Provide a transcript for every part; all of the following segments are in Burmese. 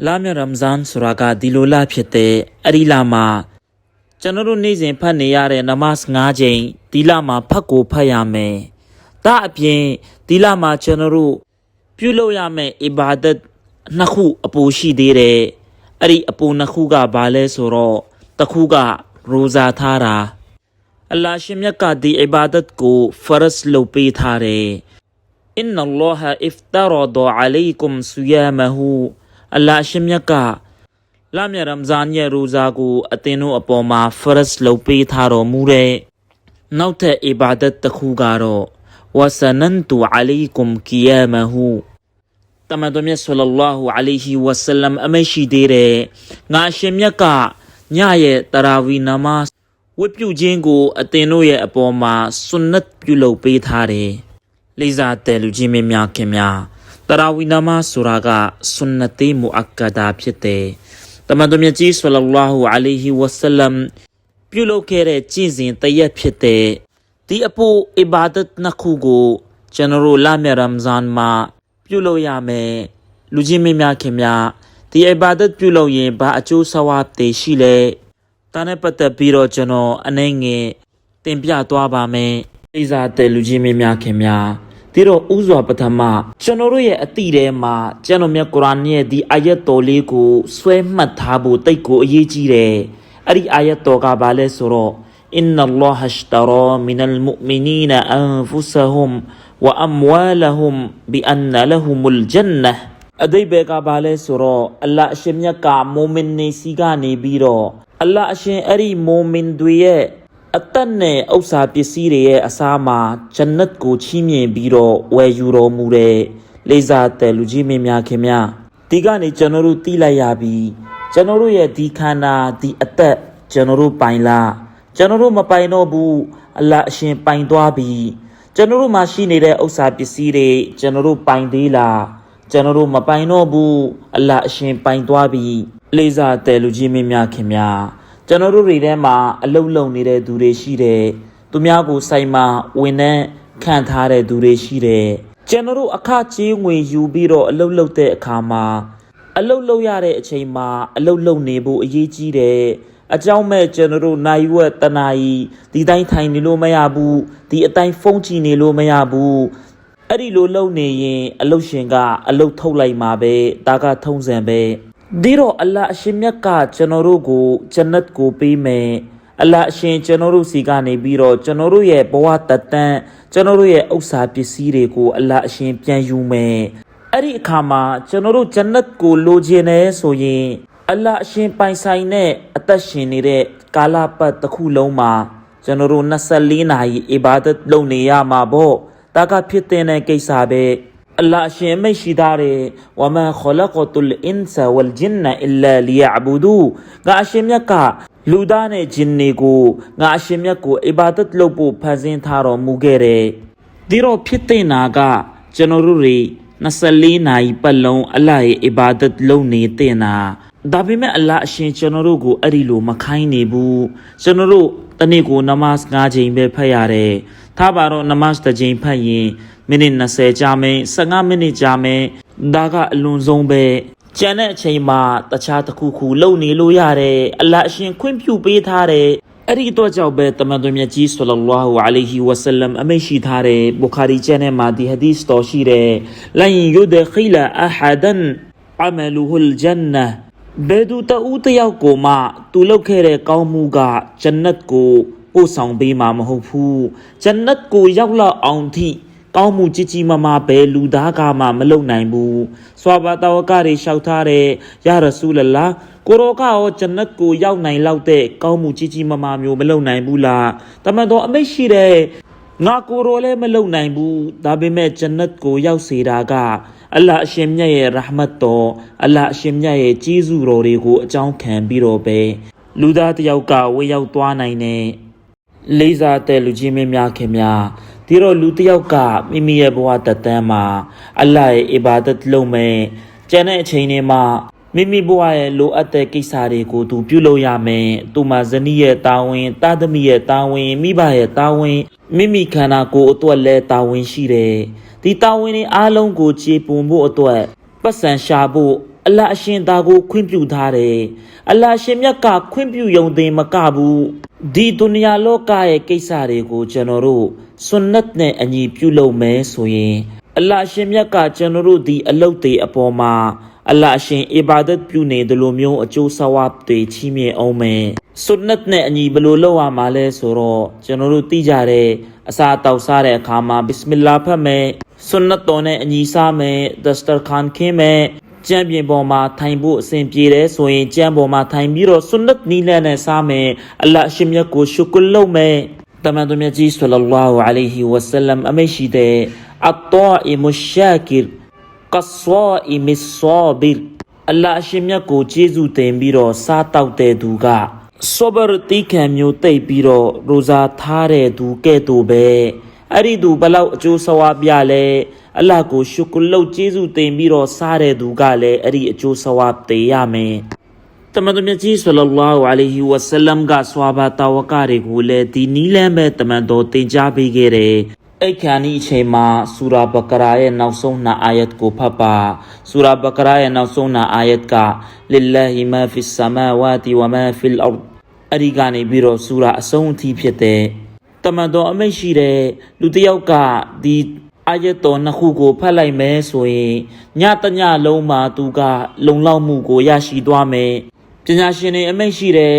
လာမြရမ်ဇန်ဆိုတာကဒီလိုလဖြစ်တဲ့အဒီလာမှာကျွန်တော်တို့နေ့စဉ်ဖတ်နေရတဲ့နမတ်9ချိန်ဒီလမှာဖတ်ကိုဖတ်ရမယ်။ဒါအပြင်ဒီလမှာကျွန်တော်တို့ပြုလုပ်ရမယ့်အီဘာဒတ်နှစ်ခုအပူရှိသေးတယ်။အဲ့ဒီအပူနှစ်ခုကဘာလဲဆိုတော့တစ်ခုကရိုဇာထားတာအလ္လာဟ်ရှင်မြတ်ကဒီအီဘာဒတ်ကိုဖရစ်လုပ်ပေးထားတယ်။ Inna Allah iftarada alaykum siyamahu အလ္လာဟ်ရှင်မြတ်ကလမ်းမြရမ်ဇန်ရဲ့ရိုဇာကိုအသင်တို့အပေါ်မှာဖရစ်လုပ်ပေးထားတော်မူတဲ့နောက်ထပ်အီဘာဒတ်တစ်ခုကတော့ဝဆနန်တူအလီကွမ်ကီယာမဟူတမန်တော်မြတ်ဆလ္လာဟူအလိုင်ဟီဝဆလမ်အမရှိသေးတဲ့ငါရှင်မြတ်ကညရဲ့တရာဝီနမတ်ဝတ်ပြုခြင်းကိုအသင်တို့ရဲ့အပေါ်မှာဆွန်နတ်ပြုလုပ်ပေးထားတယ်လေးစားတဲ့လူကြီးမင်းများခင်များတရာဝီနမတ်ဆိုတာကဆွန်နတ်မူအက္ကဒါဖြစ်တယ်တမန်တော်မြတ်ကြီးဆလ္လာဟူအလိုင်ဟီဝဆလမ်ပြုလုပ်ခဲ့တဲ့ကျင့်စဉ်တရက်ဖြစ်တဲ့ဒီအဖို့အီဘာဒတ်နှစ်ခုကိုကျွန်တော်တို့လမ်းမြရမ်ဇန်မှာပြုလုပ်ရမယ်လူကြီးမင်းများခင်များဒီအီဘာဒတ်ပြုလုပ်ရင်ဘာအကျိုးဆဝတ်တွေရှိလဲဒါနဲ့ပတ်သက်ပြီးတော့ကျွန်တော်အနေငယ်တင်ပြသွားပါမယ်အိဇာတဲ့လူကြီးမင်းများခင်များဒီတော့ဥစွာပထမကျွန်တော်တို့ရဲ့အတိထဲမှာကျွန်တော်မြတ်ကုရ်အာန်ရဲ့ဒီအာယတ်တော်လေးကိုဆွဲမှတ်ထားဖို့တိတ်ကိုအရေးကြီးတယ်အဲ့ဒီအာယတ်တော်ကဘာလဲဆိုတော့إن الله اشترى من المؤمنين أنفسهم وأموالهم بأن لهم الجنة အဓိပ္ပာယ်ကဘာလဲဆိုတော့အလ္လာဟ်အရှင်မြတ်ကမိုမင်တွေစီကနေပြီးတော့အလ္လာဟ်အရှင်အဲ့ဒီမိုမင်တွေရဲ့အသက်နဲ့ဥစ္စာပစ္စည်းတွေရဲ့အစားမှာဂျန်နတ်ကိုချီးမြှင့်ပြီးတော့ဝယ်ယူတော်မူတဲ့လေးစားတဲ့လူကြီးမင်းများခင်များဒီကနေကျွန်တော်တို့သိလိုက်ရပြီကျွန်တော်တို့ရဲ့ဒီခန္ဓာဒီအသက်ကျွန်တော်တို့ပိုင်လားကျွန်တော်တို့မပိုင်တော့ဘူးအလ္လာဟ်အရှင်ပိုင်သွားပြီကျွန်တော်တို့မှာရှိနေတဲ့ဥစ္စာပစ္စည်းတွေကျွန်တော်တို့ပိုင်သေးလားကျွန်တော်တို့မပိုင်တော့ဘူးအလ္လာဟ်အရှင်ပိုင်သွားပြီလေးစားတဲ့လူကြီးမင်းများခင်များကျွန်တော်တို့တွေထဲမှာအလုတ်လုံနေတဲ့သူတွေရှိတယ်သူများကိုစိုက်မှဝင်နဲ့ခံထားတဲ့သူတွေရှိတယ်ကျွန်တော်တို့အခကြေးငွေယူပြီးတော့အလုတ်လုံတဲ့အခါမှာအလုတ်လုံရတဲ့အချိန်မှာအလုတ်လုံနေဖို့အရေးကြီးတယ်အကြောင်းမဲ့ကျွန်တော်တို့နိုင်ဝက်တနာယီဒီတိုင်းထိုင်နေလို့မရဘူးဒီအတိုင်းဖုန်းကြည့်နေလို့မရဘူးအဲ့ဒီလိုလုပ်နေရင်အလုတ်ရှင်ကအလုတ်ထုတ်လိုက်မှာပဲဒါကထုံးစံပဲဒီတော့အလ္လာဟ်အရှင်မြတ်ကကျွန်တော်တို့ကိုဂျန်နတ်ကိုပေးမယ်အလ္လာဟ်အရှင်ကျွန်တော်တို့စီကနေပြီးတော့ကျွန်တော်တို့ရဲ့ဘဝတတန်းကျွန်တော်တို့ရဲ့ဥစ္စာပစ္စည်းတွေကိုအလ္လာဟ်အရှင်ပြန်ယူမယ်အဲ့ဒီအခါမှာကျွန်တော်တို့ဂျန်နတ်ကိုလိုချင်တယ်ဆိုရင်အလ္လာဟ်အရှင်ပိုင်ဆိုင်တဲ့အသက်ရှင်နေတဲ့ကာလပတ်တစ်ခုလုံးမှာကျွန်တော်တို့24နာရီအီဘာဒတ်လုပ်နေရမှာပေါ့ဒါကဖြစ်တဲ့ကိစ္စပဲအလ္လာဟ်အရှင်မရှိသားတယ်ဝမန်ခလကတုလ်အင်ဆာဝလ်ဂျင်နအီလာလီယအဘူဒူငါအရှင်မြတ်ကလူသားနဲ့ဂျင်တွေကိုငါအရှင်မြတ်ကိုအီဘာဒတ်လုပ်ဖို့ဖန်ဆင်းထားတော်မူခဲ့တယ်ဒီတော့ဖြစ်တဲ့နာကကျွန်တော်တို့တွေ24နာရီပတ်လုံးအလ္လာဟ်ရဲ့အီဘာဒတ်လုပ်နေတဲ့နာဒါပေမဲ့အလ္လာဟ်အရှင်ကျွန်တော်တို့ကိုအဲ့ဒီလိုမခိုင်းနေဘူးကျွန်တော်တို့တနေ့ကိုနမတ်9ချိန်ပဲဖတ်ရတယ်ထားပါတော့နမတ်တစ်ချိန်ဖတ်ရင်မိနစ်20ကြာမယ်15မိနစ်ကြာမယ်ဒါကအလွန်ဆုံးပဲကျန်တဲ့အချိန်မှာတခြားတစ်ခုခုလုပ်နေလို့ရတယ်အလ္လာဟ်အရှင်ခွင့်ပြုပေးထားတယ်အဲ့ဒီတော့ကြောင့်ပဲတမန်တော်မြတ်ကြီးဆလ္လာဟူအလိုင်ဟီဝဆလမ်အမိန့်ရှိထားတဲ့ဘူခါရီကျမ်းထဲမှာဒီဟာဒီသ်တော်ရှိတယ်လန်ယူဒခီလာအဟာဒန်အမလူဟူလ်ဂျန်နဘယ်သူတူတယောက်ကိုမှသူလုပ်ခဲ့တဲ့ကောင်းမှုကဂျန်နတ်ကိုပို့ဆောင်ပေးမှာမဟုတ်ဘူးဂျန်နတ်ကိုရောက်လောက်အောင်ထိကောင်းမှုကြီးကြီးမားမားပဲလူသားကမှမလုပ်နိုင်ဘူးဆွာဘာတဝကတွေလျှောက်ထားတယ်ယာရဆူလလာကိုရောကရောဂျန်နတ်ကိုရောက်နိုင်လောက်တဲ့ကောင်းမှုကြီးကြီးမားမားမျိုးမလုပ်နိုင်ဘူးလားတမန်တော်အမိတ်ရှိတယ်ငါကိုရောလည်းမလုပ်နိုင်ဘူးဒါပေမဲ့ဂျန်နတ်ကိုရောက်စေတာကအလ္လာဟ်အရှင်မြတ်ရဲ့ရဟမတ်တော်အလ္လာဟ်အရှင်မြတ်ရဲ့ကျေးဇူးတော်တွေကိုအကြောင်းခံပြီးတော့ပဲလူသားတယောက်ကဝေရောက်သွားနိုင်တဲ့လေးစားတဲ့လူကြီးမင်းများခင်များဒီတော့လူတယောက်ကမိမိရဲ့ဘဝတတန်းမှာအလ္လာဟ်ရဲ့အီဘာဒတ်လုပ်မယ်ကျန်တဲ့အချိန်တွေမှာမိမိဘဝရဲ့လိုအပ်တဲ့ကိစ္စတွေကိုသူပြုလုပ်ရမယ်သူမှာဇနီးရဲ့တာဝန်တာသမီးရဲ့တာဝန်မိဘရဲ့တာဝန်မိမိခန္ဓာကိုယ်အတွက်လည်းတာဝန်ရှိတယ်ဒီတာဝန်တွေအားလုံးကိုခြေပွန်ဖို့အတွက်ပတ်စံရှာဖို့ အလ္လာဟ်အရှင်သားကိုခွင့်ပြုထားတယ်အလ္လာဟ်အရှင်မြတ်ကခွင့်ပြုယုံတင်မကဘူးဒီဒုနီယာလောကရဲ့ကိစ္စတွေကိုကျွန်တော်တို့ဆွန်နတ်နဲ့အညီပြုလုပ်မယ်ဆိုရင်အလ္လာဟ်အရှင်မြတ်ကကျွန်တော်တို့ဒီအလုပ်တွေအပေါ်မှာအလ္လာဟ်အရှင်အီဘာဒတ်ပြုနေတယ်လို့မျိုးအကျိုးဆဝပ်တွေချီးမြှင့်အောင်မယ်ဆွန်နတ်နဲ့အညီဘယ်လိုလုပ်ရမှာလဲဆိုတော့ကျွန်တော်တို့သိကြတဲ့အစာတောက်စားတဲ့အခါမှာဘစ်မီလာဖတ်မယ်ဆွန်နတ်တော်နဲ့အညီစားမယ်ဒစတာခန်ခင်းမယ်ကျမ်းပြင်ပေါ်မှာထိုင်ဖို့အစဉ်ပြေတယ်ဆိုရင်ကျမ်းပေါ်မှာထိုင်ပြီးတော့ဆွန်နတ်နီးနဲ့စားမယ်အလ္လာဟ်အရှင်မြတ်ကိုရှုကုလုပ်မယ်တမန်တော်မြတ်ကြီးဆလ္လာလာဟူအလိုင်ဟီဝါဆလမ်အမိန့်ရှိတဲ့အတ္တာအီမူရှာကီရ်ကဆာအီမစ်ဆာဘီရ်အလ္လာဟ်အရှင်မြတ်ကိုကျေးဇူးတင်ပြီးတော့စားတောက်တဲ့သူကဆောဘရတိခံမျိုးတိတ်ပြီးတော့ရိုဇာထားတဲ့သူကဲ့သို့ပဲအဲ့ဒီသူဘလောက်အကျိုးဆဝါပြလဲအလ္လာဟ်ကိုရှုကုလုပ်ကျေးဇူးတင်ပြီးတော့စားတဲ့သူကလည်းအဲ့ဒီအကျိုးဆဝါတည်ရမယ်တမန်တော်မြတ်ကြီးဆလ္လာလာဟူအလိုင်ဟီဝါဆလမ်ကဆွာဘာတာဝကတွေကိုလည်းဒီနီးလမ်းပဲတမန်တော်တင်ကြားပေးခဲ့တယ်အဲ့ခါနီးအချိန်မှာဆူရာဘကရာရဲ့နောက်ဆုံးနာအာယတ်ကိုဖတ်ပါဆူရာဘကရာရဲ့နောက်ဆုံးနာအာယတ်ကလ lillahi ma fis samawati wa ma fil ard အဲ့ဒီကနေပြီးတော့ဆူရာအဆုံးအထိဖြစ်တဲ့တမန်တော်အမိန့်ရှိတဲ့လူတစ်ယောက်ကဒီအာယတ်တော်နှစ်ခုကိုဖတ်လိုက်မယ်ဆိုရင်ညတညလုံးမှာသူကလုံလောက်မှုကိုရရှိသွားမယ်ပညာရှင်တွေအမိန့်ရှိတဲ့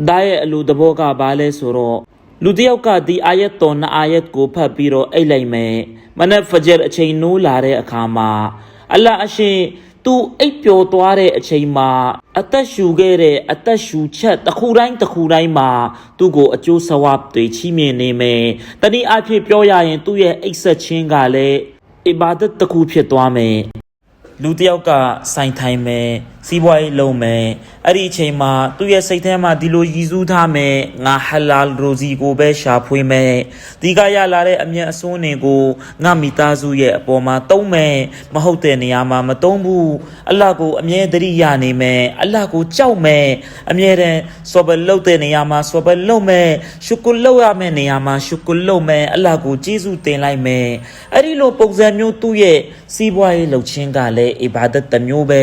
ဒါရဲ့အလိုသဘောကဘာလဲဆိုတော့လူတစ်ယောက်ကဒီအာယတ်တော်နှစ်အာယတ်ကိုဖတ်ပြီးတော့အိတ်လိုက်မယ်မနက်ဖဂျ်အချိန်နိုးလာတဲ့အခါမှာအလ္လာဟ်အရှင်သူအိပ်ပျော်သွားတဲ့အချိန်မှာအသက်ရှူခဲ့တဲ့အသက်ရှူချက်တစ်ခုတိုင်းမှာသူ့ကိုအကျိုးဆဝပ်တွေချီးမြှင့်နေမယ်တနည်းအားဖြင့်ပြောရရင်သူ့ရဲ့အိပ်ဆက်ခြင်းကလည်းအီဘာဒတ်တစ်ခုဖြစ်သွားမယ်လူတစ်ယောက်ကစိုင်ထိုင်မယ်စီးပွားရေးလုပ်မယ်အဲ့ဒီအချိန်မှာသူ့ရဲ့စိတ်ထဲမှာဒီလိုရည်စူးထားမယ်ငါဟလာလ်ရိုဇီကိုပဲရှာဖွေမယ်ဒီကရလာတဲ့အမြတ်အစွန်းတွေကိုငါမိသားစုရဲ့အပေါ်မှာတုံးမယ်မဟုတ်တဲ့နေရာမှာမတုံးဘူးအလ္လာဟ်ကိုအမြဲတမ်းရနေမယ်အလ္လာဟ်ကိုကြောက်မယ်အမြဲတမ်းဆောဘလုပ်တဲ့နေရာမှာဆောဘလုပ်မယ်ရှုကုလုပ်ရမယ့်နေရာမှာရှုကုလုပ်မယ်အလ္လာဟ်ကိုကျေးဇူးတင်လိုက်မယ်အဲ့ဒီလိုပုံစံမျိုးသူ့ရဲ့စီးပွားရေးလုပ်ခြင်းကလည်းအီဘာဒတ်တစ်မျိုးပဲ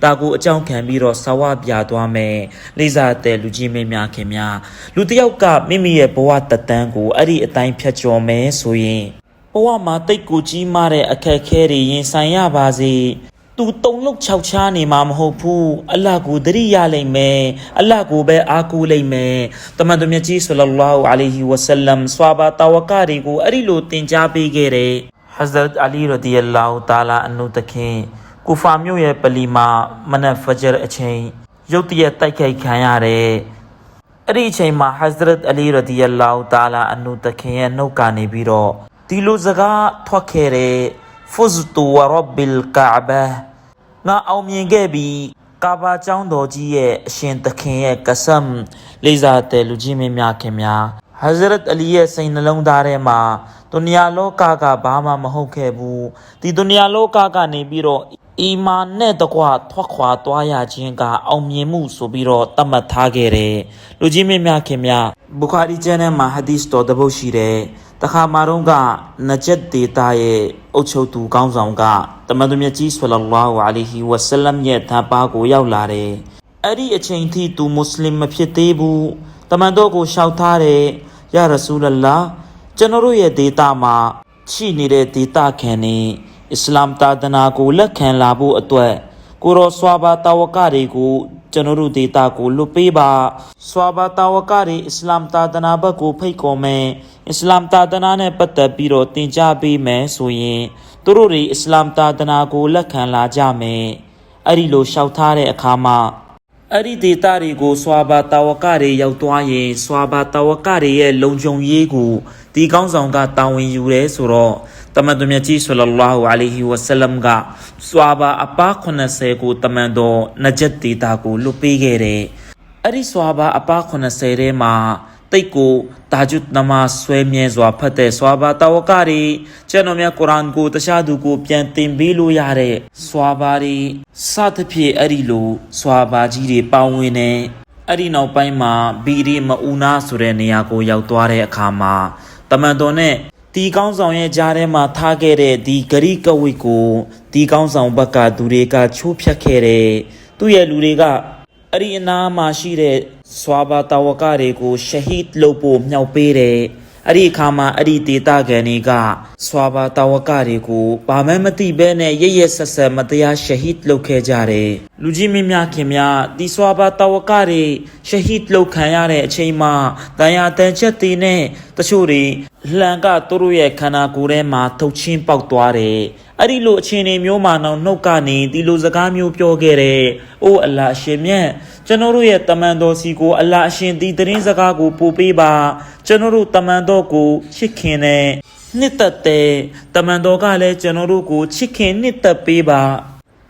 ဒါကိုအကြောင်းခံပြီးတော့ဆဝါပြသွားမယ်လေးစားတဲ့လူကြီးမင်းများခင်များလူတစ်ယောက်ကမိမိရဲ့ဘဝတတန်းကိုအဲ့ဒီအတိုင်းဖြတ်ကျော်မယ်ဆိုရင်ဘဝမှာတိတ်ကိုကြီးမားတဲ့အခက်အခဲတွေရင်ဆိုင်ရပါစေသူတုံလုံး၆ချားနေမှာမဟုတ်ဘူးအလ္လာဟ်ကိုသတိရလိမ့်မယ်အလ္လာဟ်ကိုပဲအားကိုးလိမ့်မယ်တမန်တော်မြတ်ကြီးဆလ္လာလာဟူအလိုင်ဟီဝါဆလမ်ဆွာဘာတာဝကတွေကိုအဲ့ဒီလိုသင်ကြားပေးခဲ့တယ်ဟဇရတ်အလီရဒီယလာဟူတာလာအန်နုတခင်ကူဖာမြို့ရဲ့ပလီမာမနက်ဖဂျ်အချိန်ရုတ်တရက်တိုက်ခိုက်ခံရတယ်အဲ့ဒီအချိန်မှာဟဇရတ်အလီရဒီယလာဟူတာလာအန်နုတခင်ရဲ့နှုတ်ကနေပြီးတော့ဒီလိုစကားထွက်ခဲ့တဲ့ဖုဇတူဝရဘ်ဘီလ်ကာဘာငါအောင်မြင်ခဲ့ပြီးကာဘာကျောင်းတော်ကြီးရဲ့အရှင်သခင်ရဲ့ကဆမ်လေးစားတဲ့လူကြီးမင်းများခင်များဟဇရတ်အလီရဲ့စိတ်နှလုံးသားထဲမှာဒုနီယာလောကကဘာမှမဟုတ်ခဲ့ဘူးဒီဒုနီယာလောကကနေပြီးတော့အီမာန်နဲ့တကွထွက်ခွာသွားရခြင်းကအောင်မြင်မှုဆိုပြီးတော့သတ်မှတ်ထားခဲ့တယ်လူကြီးမင်းများခင်များဘူခါရီကျမ်းထဲမှာဟဒီစ်တော်တစ်ပုဒ်ရှိတယ်တခါမှတော့ကနဂျတ်ဒေတာရဲ့အုပ်ချုပ်သူကောင်းဆောင်ကတမန်တော်မြတ်ကြီးဆလ္လာလာဟူအလိုင်ဟီဝါဆလမ်ရဲ့ဓာပါကိုရောက်လာတယ်အဲ့ဒီအချိန်ထိသူမွတ်စလင်မဖြစ်သေးဘူးတမန်တော်ကိုရှောက်ထားတယ်ယာရဆူလလာကျွန်တော်တို့ရဲ့ဒေတာမှာရှိနေတဲ့ဒေတာခံနေအစ္စလာမ်သာသနာကိုလက်ခံလာဖို့အတွက်ကိုရောဆွာဘာတာဝကတွေကိုကျွန်တော်တို့ဒေတာကိုလွတ်ပေးပါဆွာဘာတာဝကတွေအစ္စလာမ်သာသနာဘက်ကိုဖိတ်ခေါ်မယ်အစ္စလာမ်သာသနာနဲ့ပတ်သက်ပြီးတော့သင်ကြားပေးမယ်ဆိုရင်သူတို့တွေအစ္စလာမ်သာသနာကိုလက်ခံလာကြမယ်အဲ့ဒီလိုလျှောက်ထားတဲ့အခါမှာအဲ့ဒီဒေတာတွေကိုဆွာဘာတာဝကတွေရောက်သွားရင်ဆွာဘာတာဝကတွေရဲ့လုံခြုံရေးကိုဒီကောင်းဆောင်ကတာဝန်ယူရဲဆိုတော့တမန်တော်မြတ်ကြီးဆလ္လာလာဟူအလိုင်ဟီဝါဆလမ်ကဆွာဘာအပါ80ကိုတမန်တော်နဂျတ်ဒေတာကိုလွတ်ပေးခဲ့တယ်အဲ့ဒီဆွာဘာအပါ80ထဲမှာတိတ်ကိုတာဂျွတ်နမတ်ဆွဲမြဲစွာဖတ်တဲ့ဆွာဘာတာဝကတွေကျွန်တော်များကုရ်အာန်ကိုတခြားသူကိုပြန်သင်ပေးလို့ရတဲ့ဆွာဘာတွေစသဖြင့်အဲ့ဒီလိုဆွာဘာကြီးတွေပေါင်းဝင်နေအဲ့ဒီနောက်ပိုင်းမှာဘီရီမအူနာဆိုတဲ့နေရာကိုရောက်သွားတဲ့အခါမှာတမန်တော်နဲ့ ဒီကောင်းဆောင်ရဲ့ကြားထဲမှာထားခဲ့တဲ့ဒီဂရိကဝိတ်ကိုဒီကောင်းဆောင်ဘက်ကသူတွေကချိုးဖျက်ခဲ့တယ်သူ့ရဲ့လူတွေကအဲ့ဒီအနားမှာရှိတဲ့ဆွာဘာတာဝကတွေကိုရှဟီဒ်လုပ်ဖို့မြှောက်ပေးတယ်အဲ့ဒီအခါမှာအဲ့ဒီဒေတာကန်တွေကဆွာဘာတာဝကတွေကိုဘာမှမသိဘဲနဲ့ရရဆက်ဆက်မတရားရှဟီဒ်လုပ်ခဲ့ကြတယ်လူကြီးမင်းများခင်များဒီဆွာဘာတာဝကတွေရှဟီဒ်လုပ်ခံရတဲ့အချိန်မှာတန်ရာတန်ချက်တွေနဲ့တချို့တွေလှန်ကသူတို့ရဲ့ခန္ဓာကိုယ်ထဲမှာထုတ်ချင်းပေါက်သွားတယ်အဲ့ဒီလိုအခြေအနေမျိုးမှာတော့နှုတ်ကနေဒီလိုစကားမျိုးပြောခဲ့တယ်။အိုးအလ္လာဟ်ရှင်မြတ်ကျွန်တော်တို့ရဲ့တမန်တော်စီကိုအလ္လာဟ်အရှင်ဒီသတင်းစကားကိုပို့ပေးပါကျွန်တော်တို့တမန်တော်ကိုချစ်ခင်တဲ့နှစ်သက်တဲ့တမန်တော်ကလည်းကျွန်တော်တို့ကိုချစ်ခင်နှစ်သက်ပေးပါ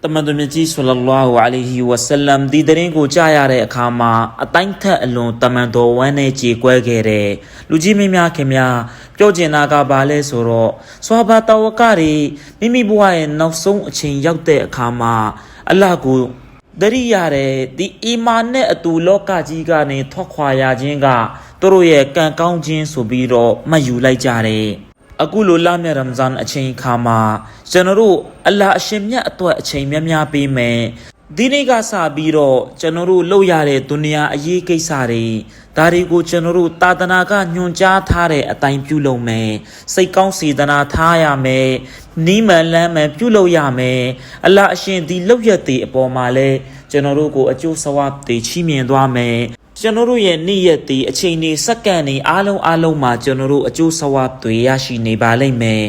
တမန်တော်မြတ်ကြီးဆလ္လာလာဟူအလိုင်ဟီဝါဆလမ်ဒီသတင်းကိုကြားရတဲ့အခါမှာအတိုင်းထက်အလွန်တမန်တော်ဝမ်းနဲ့ကြေကွဲခဲ့တယ်လူကြီးမင်းများခင်များပြောကျင်တာကဘာလဲဆိုတော့ဆွာဘာတဝကတွေမိမိဘဝရဲ့နောက်ဆုံးအချိန်ရောက်တဲ့အခါမှာအလ္လာဟ်ကိုတရိရတယ်ဒီအီမာန်နဲ့အတူလောကကြီးကနေထွက်ခွာရခြင်းကသူတို့ရဲ့ကံကောင်းခြင်းဆိုပြီးတော့မှတ်ယူလိုက်ကြတယ်အခုလိုလမြတ်ရမ်ဇန်အချိန်ခါမှာကျွန်တော်တို့အလ္လာဟ်အရှင်မြတ်အတွက်အချိန်များများပေးမယ်ဒီနေ့ကစပြီးတော့ကျွန်တော်တို့လုပ်ရတဲ့ဒုနီယာအရေးကိစ္စတွေဒါတွေကိုကျွန်တော်တို့တာသနာကညွှန်ကြားထားတဲ့အတိုင်းပြုလုပ်မယ်စိတ်ကောင်းစေတနာထားရမယ်နီးမှန်လမ်းမှန်ပြုလုပ်ရမယ်အလ္လာဟ်အရှင်ဒီလောက်ရတဲ့အပေါ်မှာလဲကျွန်တော်တို့ကိုအကျိုးဆဝပ်တွေချီးမြှင့်သွားမယ်ကျွန်တော်တို့ရဲ့နေ့ရက်ဒီအချိန်တွေစက္ကန့်တွေအားလုံးမှာကျွန်တော်တို့အကျိုးဆဝပ်တွေရရှိနေပါလိမ့်မယ်